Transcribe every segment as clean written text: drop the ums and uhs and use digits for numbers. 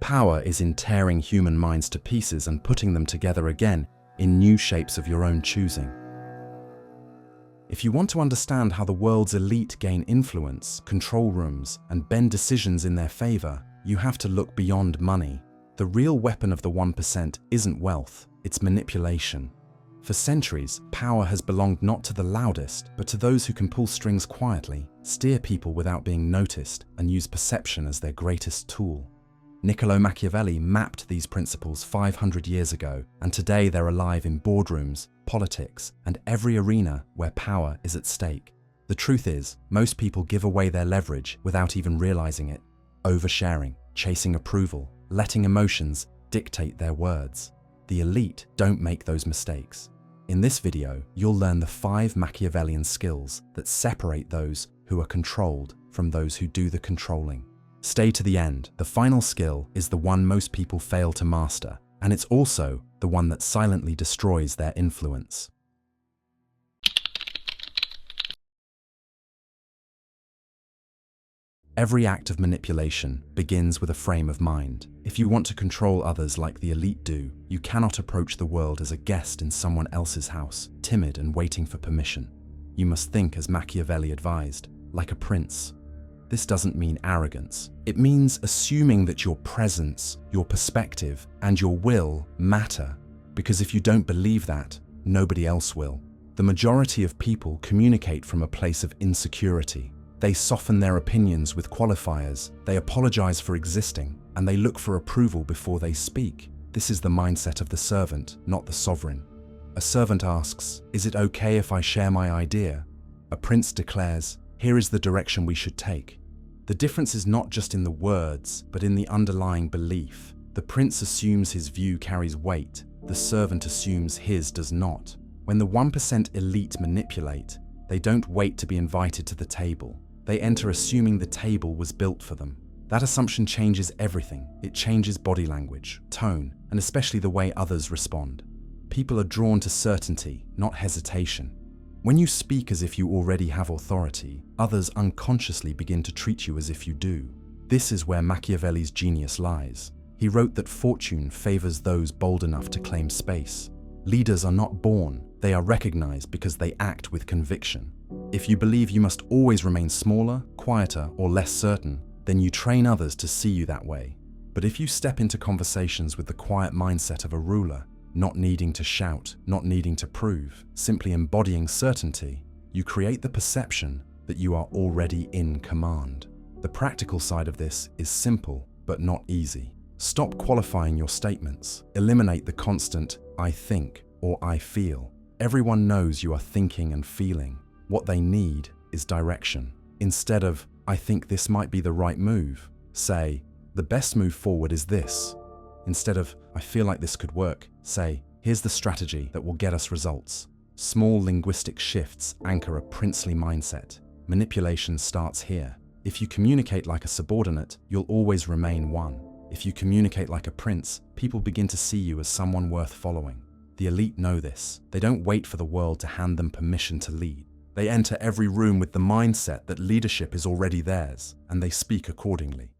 Power is in tearing human minds to pieces and putting them together again in new shapes of your own choosing. If you want to understand how the world's elite gain influence, control rooms, and bend decisions in their favor, you have to look beyond money. The real weapon of the 1% isn't wealth, it's manipulation. For centuries, power has belonged not to the loudest, but to those who can pull strings quietly, steer people without being noticed, and use perception as their greatest tool. Niccolo Machiavelli mapped these principles 500 years ago, and today they're alive in boardrooms, politics, and every arena where power is at stake. The truth is, most people give away their leverage without even realizing it. Oversharing, chasing approval, letting emotions dictate their words. The elite don't make those mistakes. In this video, you'll learn the 5 Machiavellian skills that separate those who are controlled from those who do the controlling. Stay to the end. The final skill is the one most people fail to master, and it's also the one that silently destroys their influence. Every act of manipulation begins with a frame of mind. If you want to control others like the elite do, you cannot approach the world as a guest in someone else's house, timid and waiting for permission. You must think, as Machiavelli advised, like a prince. This doesn't mean arrogance. It means assuming that your presence, your perspective, and your will matter, because if you don't believe that, nobody else will. The majority of people communicate from a place of insecurity. They soften their opinions with qualifiers, they apologize for existing, and they look for approval before they speak. This is the mindset of the servant, not the sovereign. A servant asks, "Is it okay if I share my idea?" A prince declares, "Here is the direction we should take." The difference is not just in the words, but in the underlying belief. The prince assumes his view carries weight, the servant assumes his does not. When the 1% elite manipulate, they don't wait to be invited to the table. They enter assuming the table was built for them. That assumption changes everything. It changes body language, tone, and especially the way others respond. People are drawn to certainty, not hesitation. When you speak as if you already have authority, others unconsciously begin to treat you as if you do. This is where Machiavelli's genius lies. He wrote that fortune favors those bold enough to claim space. Leaders are not born, they are recognized because they act with conviction. If you believe you must always remain smaller, quieter, or less certain, then you train others to see you that way. But if you step into conversations with the quiet mindset of a ruler, not needing to shout, not needing to prove, simply embodying certainty, you create the perception that you are already in command. The practical side of this is simple, but not easy. Stop qualifying your statements. Eliminate the constant "I think" or "I feel." Everyone knows you are thinking and feeling. What they need is direction. Instead of "I think this might be the right move," say, "The best move forward is this." Instead of "I feel like this could work," say, "Here's the strategy that will get us results." Small linguistic shifts anchor a princely mindset. Manipulation starts here. If you communicate like a subordinate, you'll always remain one. If you communicate like a prince, people begin to see you as someone worth following. The elite know this. They don't wait for the world to hand them permission to lead. They enter every room with the mindset that leadership is already theirs, and they speak accordingly.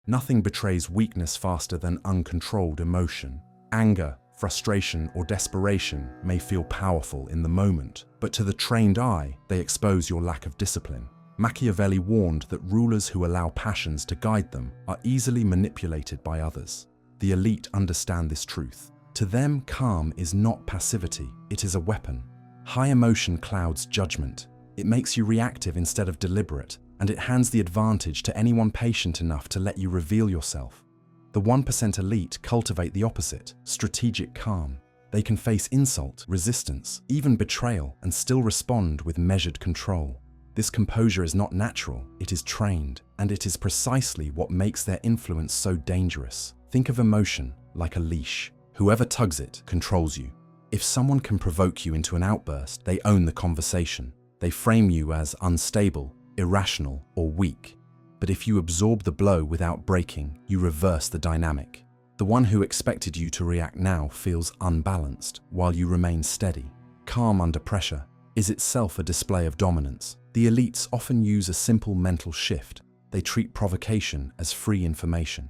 Nothing betrays weakness faster than uncontrolled emotion. Anger, frustration, or desperation may feel powerful in the moment, but to the trained eye, they expose your lack of discipline. Machiavelli warned that rulers who allow passions to guide them are easily manipulated by others. The elite understand this truth. To them, calm is not passivity, it is a weapon. High emotion clouds judgment. It makes you reactive instead of deliberate, and it hands the advantage to anyone patient enough to let you reveal yourself. The 1% elite cultivate the opposite, strategic calm. They can face insult, resistance, even betrayal, and still respond with measured control. This composure is not natural, it is trained, and it is precisely what makes their influence so dangerous. Think of emotion like a leash. Whoever tugs it controls you. If someone can provoke you into an outburst, they own the conversation. They frame you as unstable, irrational, or weak. But if you absorb the blow without breaking, you reverse the dynamic. The one who expected you to react now feels unbalanced, while you remain steady. Calm under pressure is itself a display of dominance. The elites often use a simple mental shift. They treat provocation as free information.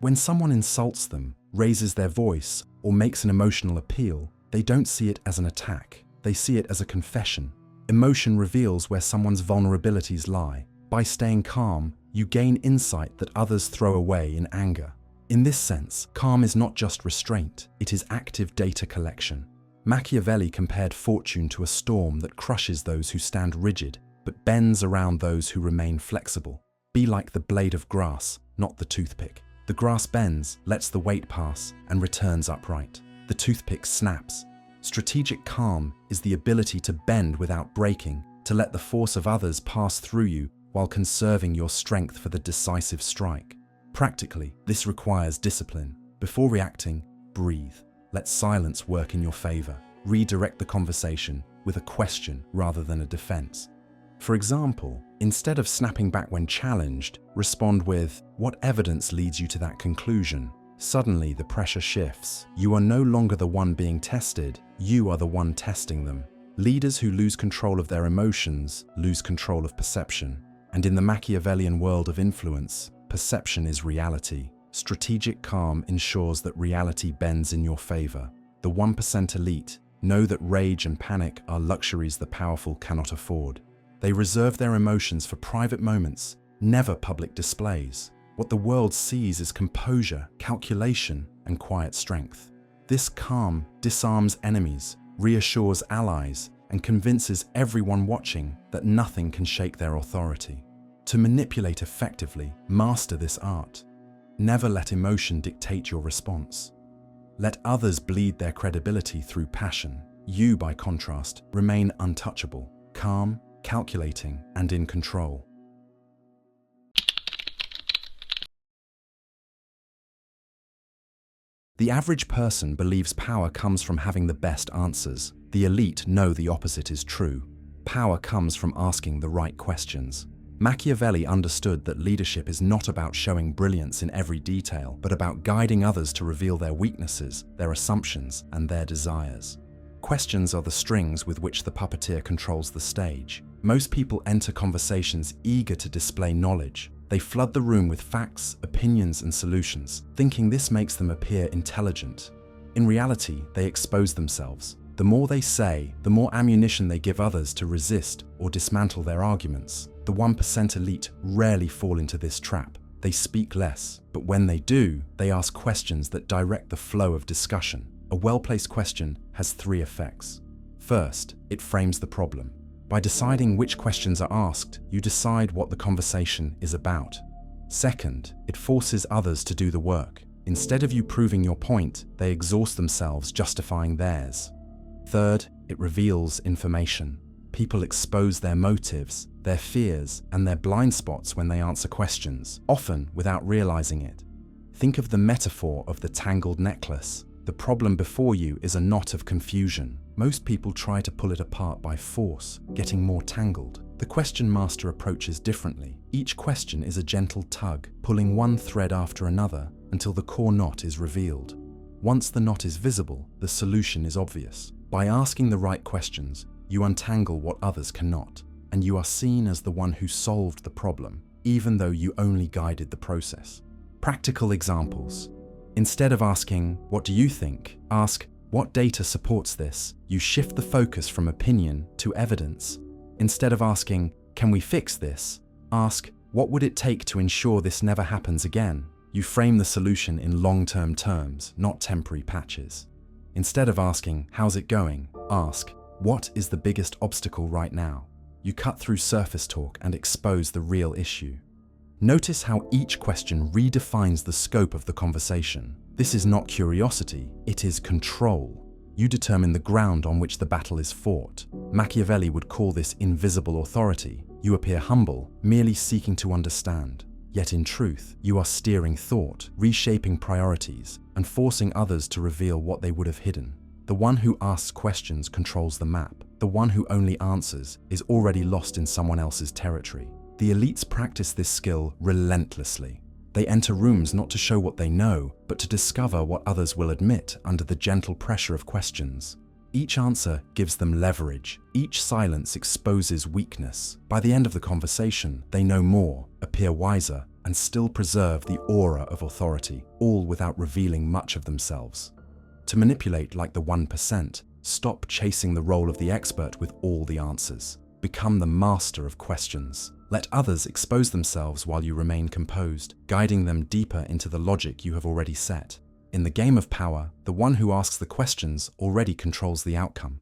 When someone insults them, raises their voice, or makes an emotional appeal, they don't see it as an attack. They see it as a confession. Emotion reveals where someone's vulnerabilities lie. By staying calm, you gain insight that others throw away in anger. In this sense, calm is not just restraint, it is active data collection. Machiavelli compared fortune to a storm that crushes those who stand rigid, but bends around those who remain flexible. Be like the blade of grass, not the toothpick. The grass bends, lets the weight pass, and returns upright. The toothpick snaps. Strategic calm is the ability to bend without breaking, to let the force of others pass through you while conserving your strength for the decisive strike. Practically, this requires discipline. Before reacting, breathe. Let silence work in your favor. Redirect the conversation with a question rather than a defense. For example, instead of snapping back when challenged, respond with, "What evidence leads you to that conclusion?" Suddenly, the pressure shifts. You are no longer the one being tested, you are the one testing them. Leaders who lose control of their emotions lose control of perception. And in the Machiavellian world of influence, perception is reality. Strategic calm ensures that reality bends in your favor. The 1% elite know that rage and panic are luxuries the powerful cannot afford. They reserve their emotions for private moments, never public displays. What the world sees is composure, calculation, and quiet strength. This calm disarms enemies, reassures allies, and convinces everyone watching that nothing can shake their authority. To manipulate effectively, master this art. Never let emotion dictate your response. Let others bleed their credibility through passion. You, by contrast, remain untouchable, calm, calculating, and in control. The average person believes power comes from having the best answers. The elite know the opposite is true. Power comes from asking the right questions. Machiavelli understood that leadership is not about showing brilliance in every detail, but about guiding others to reveal their weaknesses, their assumptions, and their desires. Questions are the strings with which the puppeteer controls the stage. Most people enter conversations eager to display knowledge. They flood the room with facts, opinions, and solutions, thinking this makes them appear intelligent. In reality, they expose themselves. The more they say, the more ammunition they give others to resist or dismantle their arguments. The 1% elite rarely fall into this trap. They speak less, but when they do, they ask questions that direct the flow of discussion. A well-placed question has 3 effects. First, it frames the problem. By deciding which questions are asked, you decide what the conversation is about. Second, it forces others to do the work. Instead of you proving your point, they exhaust themselves justifying theirs. Third, it reveals information. People expose their motives, their fears, and their blind spots when they answer questions, often without realizing it. Think of the metaphor of the tangled necklace. The problem before you is a knot of confusion. Most people try to pull it apart by force, getting more tangled. The question master approaches differently. Each question is a gentle tug, pulling one thread after another until the core knot is revealed. Once the knot is visible, the solution is obvious. By asking the right questions, you untangle what others cannot, and you are seen as the one who solved the problem, even though you only guided the process. Practical examples. Instead of asking, "What do you think?" ask, "What data supports this?" You shift the focus from opinion to evidence. Instead of asking, "Can we fix this?" ask, "What would it take to ensure this never happens again?" You frame the solution in long-term terms, not temporary patches. Instead of asking, "How's it going?" ask, "What is the biggest obstacle right now?" You cut through surface talk and expose the real issue. Notice how each question redefines the scope of the conversation. This is not curiosity, it is control. You determine the ground on which the battle is fought. Machiavelli would call this invisible authority. You appear humble, merely seeking to understand. Yet in truth, you are steering thought, reshaping priorities, and forcing others to reveal what they would have hidden. The one who asks questions controls the map. The one who only answers is already lost in someone else's territory. The elites practice this skill relentlessly. They enter rooms not to show what they know, but to discover what others will admit under the gentle pressure of questions. Each answer gives them leverage. Each silence exposes weakness. By the end of the conversation, they know more, appear wiser, and still preserve the aura of authority, all without revealing much of themselves. To manipulate like the 1%, stop chasing the role of the expert with all the answers. Become the master of questions. Let others expose themselves while you remain composed, guiding them deeper into the logic you have already set. In the game of power, the one who asks the questions already controls the outcome.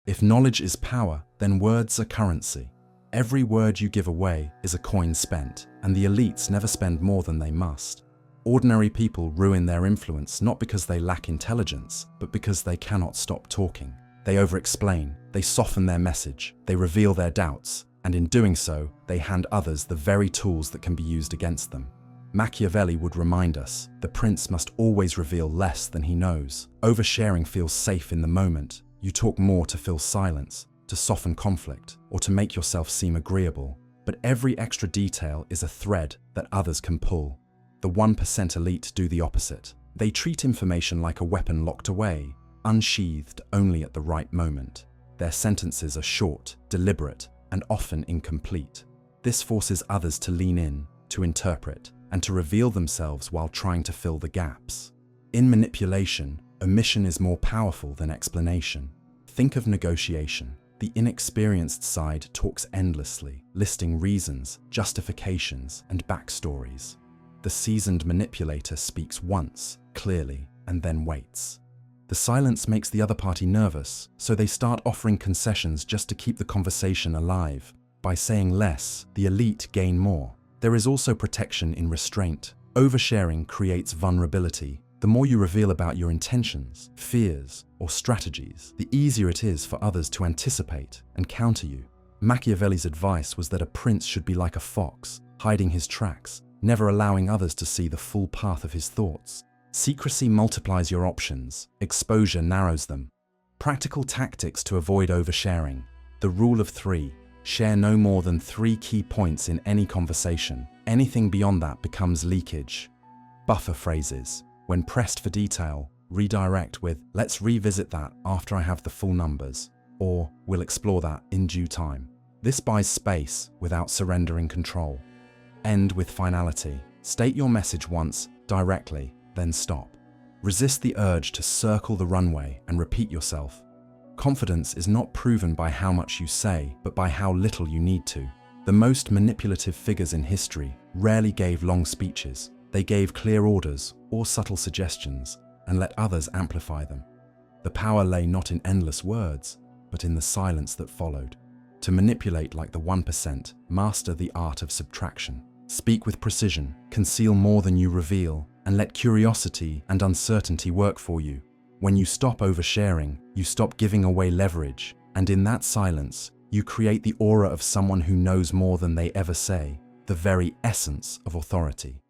If knowledge is power, then words are currency. Every word you give away is a coin spent, and the elites never spend more than they must. Ordinary people ruin their influence not because they lack intelligence, but because they cannot stop talking. They over-explain, they soften their message, they reveal their doubts, and in doing so, they hand others the very tools that can be used against them. Machiavelli would remind us, the prince must always reveal less than he knows. Oversharing feels safe in the moment. You talk more to fill silence, to soften conflict, or to make yourself seem agreeable. But every extra detail is a thread that others can pull. The 1% elite do the opposite. They treat information like a weapon locked away, unsheathed only at the right moment. Their sentences are short, deliberate, and often incomplete. This forces others to lean in, to interpret, and to reveal themselves while trying to fill the gaps. In manipulation, omission is more powerful than explanation. Think of negotiation. The inexperienced side talks endlessly, listing reasons, justifications, and backstories. The seasoned manipulator speaks once, clearly, and then waits. The silence makes the other party nervous, so they start offering concessions just to keep the conversation alive. By saying less, the elite gain more. There is also protection in restraint. Oversharing creates vulnerability. The more you reveal about your intentions, fears, or strategies, the easier it is for others to anticipate and counter you. Machiavelli's advice was that a prince should be like a fox, hiding his tracks, never allowing others to see the full path of his thoughts. Secrecy multiplies your options, exposure narrows them. Practical tactics to avoid oversharing. The rule of 3. Share no more than 3 key points in any conversation. Anything beyond that becomes leakage. Buffer phrases. When pressed for detail, redirect with, "Let's revisit that after I have the full numbers," or "We'll explore that in due time." This buys space without surrendering control. End with finality. State your message once, directly, then stop. Resist the urge to circle the runway and repeat yourself. Confidence is not proven by how much you say, but by how little you need to. The most manipulative figures in history rarely gave long speeches. They gave clear orders or subtle suggestions and let others amplify them. The power lay not in endless words, but in the silence that followed. To manipulate like the 1%, master the art of subtraction. Speak with precision, conceal more than you reveal, and let curiosity and uncertainty work for you. When you stop oversharing, you stop giving away leverage, and in that silence, you create the aura of someone who knows more than they ever say, the very essence of authority.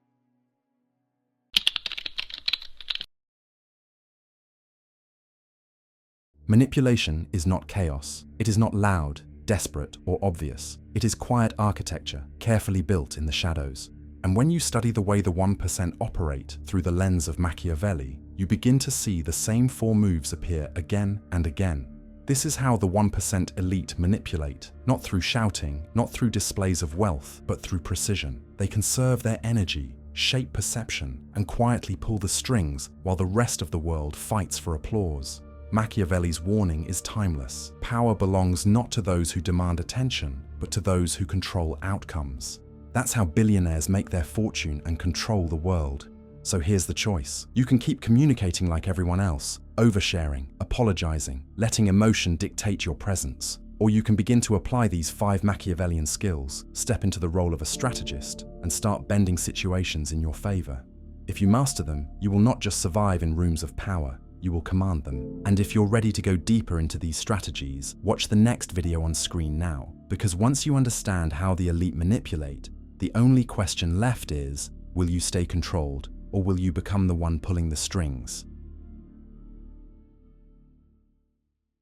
Manipulation is not chaos. It is not loud, desperate, or obvious. It is quiet architecture, carefully built in the shadows. And when you study the way the 1% operate through the lens of Machiavelli, you begin to see the same 4 moves appear again and again. This is how the 1% elite manipulate, not through shouting, not through displays of wealth, but through precision. They conserve their energy, shape perception, and quietly pull the strings while the rest of the world fights for applause. Machiavelli's warning is timeless. Power belongs not to those who demand attention, but to those who control outcomes. That's how billionaires make their fortune and control the world. So here's the choice. You can keep communicating like everyone else, oversharing, apologizing, letting emotion dictate your presence. Or you can begin to apply these 5 Machiavellian skills, step into the role of a strategist, and start bending situations in your favor. If you master them, you will not just survive in rooms of power, you will command them. And if you're ready to go deeper into these strategies, watch the next video on screen now. Because once you understand how the elite manipulate, the only question left is, will you stay controlled, or will you become the one pulling the strings?